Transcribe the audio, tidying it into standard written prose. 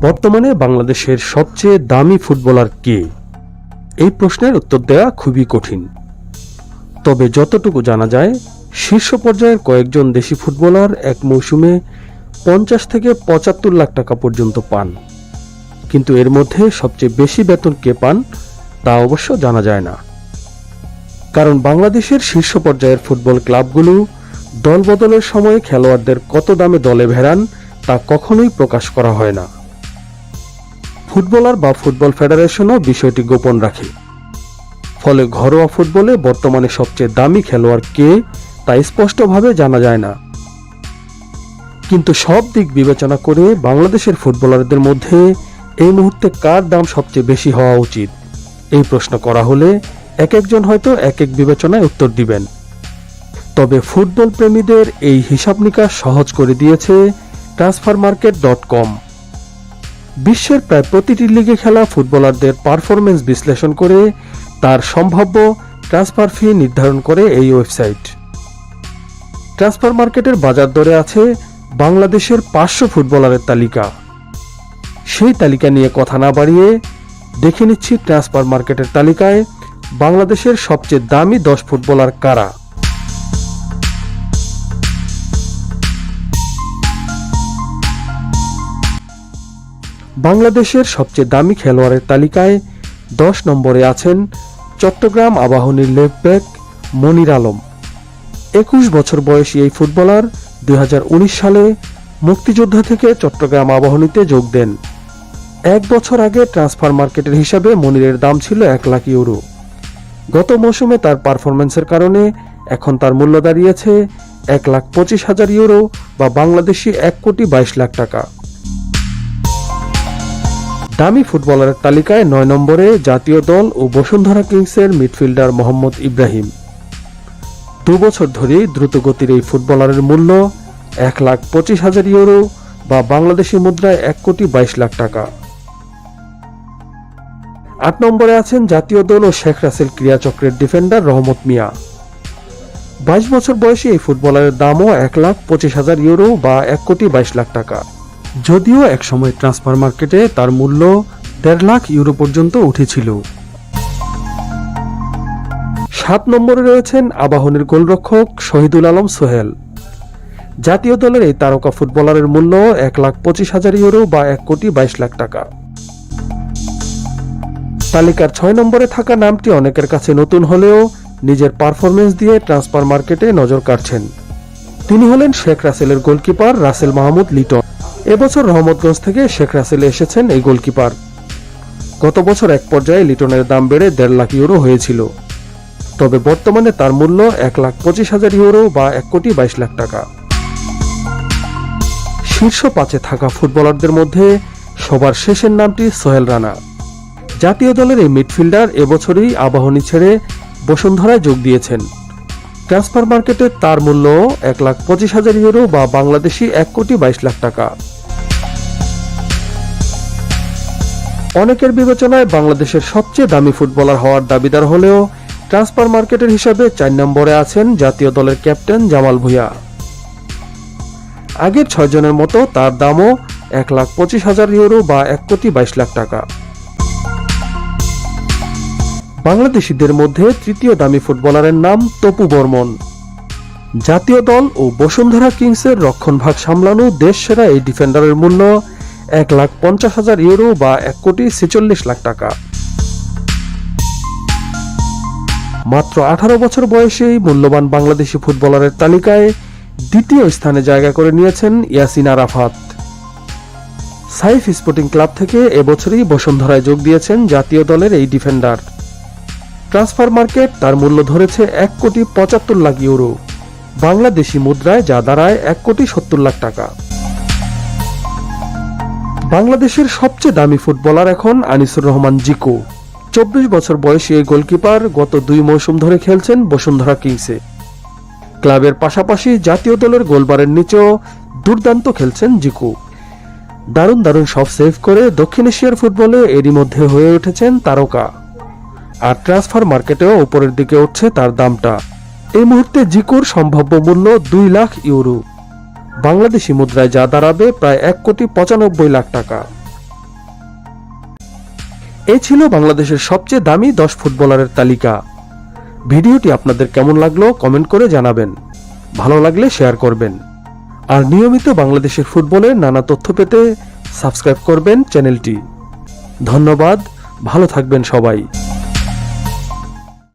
বর্তমানে বাংলাদেশের সবচেয়ে দামি ফুটবলার কে? এই প্রশ্নের উত্তর দেওয়া খুবই কঠিন। তবে যতটুকু জানা যায়, শীর্ষ পর্যায়ের কয়েকজন দেশি ফুটবলার এক মৌসুমে 50 থেকে 75 লাখ টাকা পর্যন্ত পান। কিন্তু এর মধ্যে সবচেয়ে বেশি বেতন কে পান তা অবশ্য জানা যায় না। কারণ বাংলাদেশের শীর্ষ পর্যায়ের ফুটবল ক্লাবগুলো দলবদলের সময় খেলোয়াড়দের কত দামে দলে ভেড়ান তা কখনোই প্রকাশ করা হয় না। ফুটবলার বা ফুটবল ফেডারেশনও বিষয়টি গোপন রাখে। ফলে ঘরোয়া ফুটবলে বর্তমানে সবচেয়ে দামি খেলোয়াড় কে তা স্পষ্টভাবে জানা যায় না। কিন্তু সব দিক বিবেচনা করে বাংলাদেশের ফুটবলারদের মধ্যে এই মুহূর্তে কার দাম সবচেয়ে বেশি হওয়া উচিত, এই প্রশ্ন করা হলে এক একজন হয়তো এক এক বিবেচনায় উত্তর দিবেন। তবে ফুটবল প্রেমীদের এই হিসাব নিকাশ সহজ করে দিয়েছে transfermarket.com। বিশ্বের প্রায় প্রতিটি লিগে খেলা ফুটবলারদের পারফরমেন্স বিশ্লেষণ করে তার সম্ভাব্য ট্রান্সফার ফি নির্ধারণ করে এই ওয়েবসাইট। ট্রান্সফার মার্কেটের বাজার দরে আছে বাংলাদেশের 500 ফুটবলারের তালিকা। সেই তালিকা নিয়ে কথা না বাড়িয়ে দেখে নিচ্ছি ট্রান্সফার মার্কেটের তালিকায় বাংলাদেশের সবচেয়ে দামি 10 ফুটবলার কারা। বাংলাদেশের সবচেয়ে দামি খেলোয়াড়ের তালিকায় 10 নম্বরে আছেন চট্টগ্রাম আবাহনীর লেফট ব্যাক মনির আলম। 21 বছর বয়সী এই ফুটবলার 2019 সালে মুক্তিযোদ্ধা থেকে চট্টগ্রাম আবাহনীতে যোগ দেন। 1 বছর আগে ট্রান্সফার মার্কেটের হিসাবে মনিরের দাম ছিল 1 লাখ ইউরো। গত মৌসুমে তার পারফরম্যান্সের কারণে এখন তার মূল্য দাঁড়িয়েছে 1,25,000 ইউরো বা বাংলাদেশি 1,22 লাখ টাকা। দামি ফুটবলারের তালিকায় 9 নম্বরে জাতীয় দল ও বসুন্ধরা কিংসের মিডফিল্ডার মোহাম্মদ ইব্রাহিম। 2 বছর ধরেই দ্রুতগতির এই ফুটবলারের মূল্য 1,25,000 ইউরো বা বাংলাদেশি মুদ্রায় 1,22 লাখ টাকা। 8 নম্বরে আছেন জাতীয় দল ও শেখ রাসেল ক্রীড়াচক্রের ডিফেন্ডার রহমত মিয়া। 22 বছর বয়সী এই ফুটবলারের দামও 1,25,000 ইউরো বা 1,22 লাখ টাকা। যদিও একসময় ট্রান্সফার মার্কেটে তার মূল্য 1.5 লাখ ইউরো পর্যন্ত উঠেছিল। 7 নম্বরে রয়েছেন আবাহনীর গোলরক্ষক শহীদুল আলম সোহেল। জাতীয় দলের এই তারকা ফুটবলারের মূল্য 1,25,000 ইউরো বা 1,22 লাখ টাকা। তালিকার 6 নম্বরে থাকা নামটি অনেকের কাছে নতুন হলেও নিজের পারফরমেন্স দিয়ে ট্রান্সফার মার্কেটে নজর কাড়ছেন। তিনি হলেন শেখ রাসেলের গোলকিপার রাসেল মাহমুদ লিটন। এবছর রহমতগঞ্জ থেকে শেখ রাসেলে এসেছেন এই গোলকিপার। গত বছর এক পর্যায়ে লিটনের দাম বেড়ে 1.5 লাখ ইউরো হয়েছিল। তবে বর্তমানে তার মূল্য 1,25,000 ইউরো বা 1,22 লাখ টাকা। শীর্ষ 5-এ থাকা ফুটবলারদের মধ্যে সবার শেষের নামটি সোহেল রানা। জাতীয় দলের এই মিডফিল্ডার এবছরই আবাহনী ছেড়ে বসুন্ধরায় যোগ দিয়েছেন। ট্রান্সফার মার্কেটে তার মূল্য 1,25,000 ইউরো বা বাংলাদেশি 1,22 লাখ টাকা। অনেকের বিবেচনায় বাংলাদেশের সবচেয়ে দামি ফুটবলার হওয়ার দাবিদার হলেও ট্রান্সফার মার্কেটের হিসাবে 4 নম্বরে আছেন জাতীয় দলের ক্যাপ্টেন জামাল ভুঁইয়া। আগের 6 জনের মতো তার দামও 1,25,000 ইউরো বা 1,22 লাখ টাকা। বাংলাদেশিদের মধ্যে তৃতীয় দামি ফুটবলারের নাম তপু বর্মন। জাতীয় দল ও বসুন্ধরা কিংসের রক্ষণভাগ সামলানো দেশ সেরা এই ডিফেন্ডারের মূল্য 1,50,000 ইউরো বা 1,46 লাখ টাকা। মাত্র 18 বছর বয়সেই মূল্যবান বাংলাদেশি ফুটবলারের তালিকায় দ্বিতীয় স্থানে জায়গা করে নিয়েছেন ইয়াসিন আরাফাত। সাইফ স্পোর্টিং ক্লাব থেকে এবছরই বসুন্ধরায় যোগ দিয়েছেন জাতীয় দলের এই ডিফেন্ডার। ট্রান্সফার মার্কেট তার মূল্য ধরেছে 1,75 লাখ ইউরো, বাংলাদেশি মুদ্রায় যা দাঁড়ায় 1,70 লাখ টাকা। বাংলাদেশের সবচেয়ে দামি ফুটবলার এখন আনিসুর রহমান জিকো। 24 বছর বয়সী এই গোলকিপার গত 2 মৌসুম ধরে খেলছেন বসুন্ধরা কিংসে। ক্লাবের পাশাপাশি জাতীয় দলের গোলবারের নিচেও দুর্দান্ত খেলছেন জিকো। দারুণ দারুণ সব সেভ করে দক্ষিণ এশিয়ার ফুটবলে এরই মধ্যে হয়ে উঠেছেন তারকা। আর ট্রান্সফার মার্কেটেও উপরের দিকে উঠছে তার দামটা। এই মুহূর্তে জিকোর সম্ভাব্য মূল্য 2 লাখ ইউরো, বাংলাদেশি মুদ্রায় যা দাঁড়াবে প্রায় 1,95 লাখ টাকা। এই ছিল বাংলাদেশের সবচেয়ে দামি 10 ফুটবলারের তালিকা। ভিডিওটি আপনাদের কেমন লাগলো কমেন্ট করে জানাবেন, ভালো লাগলে শেয়ার করবেন। আর নিয়মিত বাংলাদেশের ফুটবলের নানা তথ্য পেতে সাবস্ক্রাইব করবেন চ্যানেলটি। ধন্যবাদ, ভালো থাকবেন সবাই।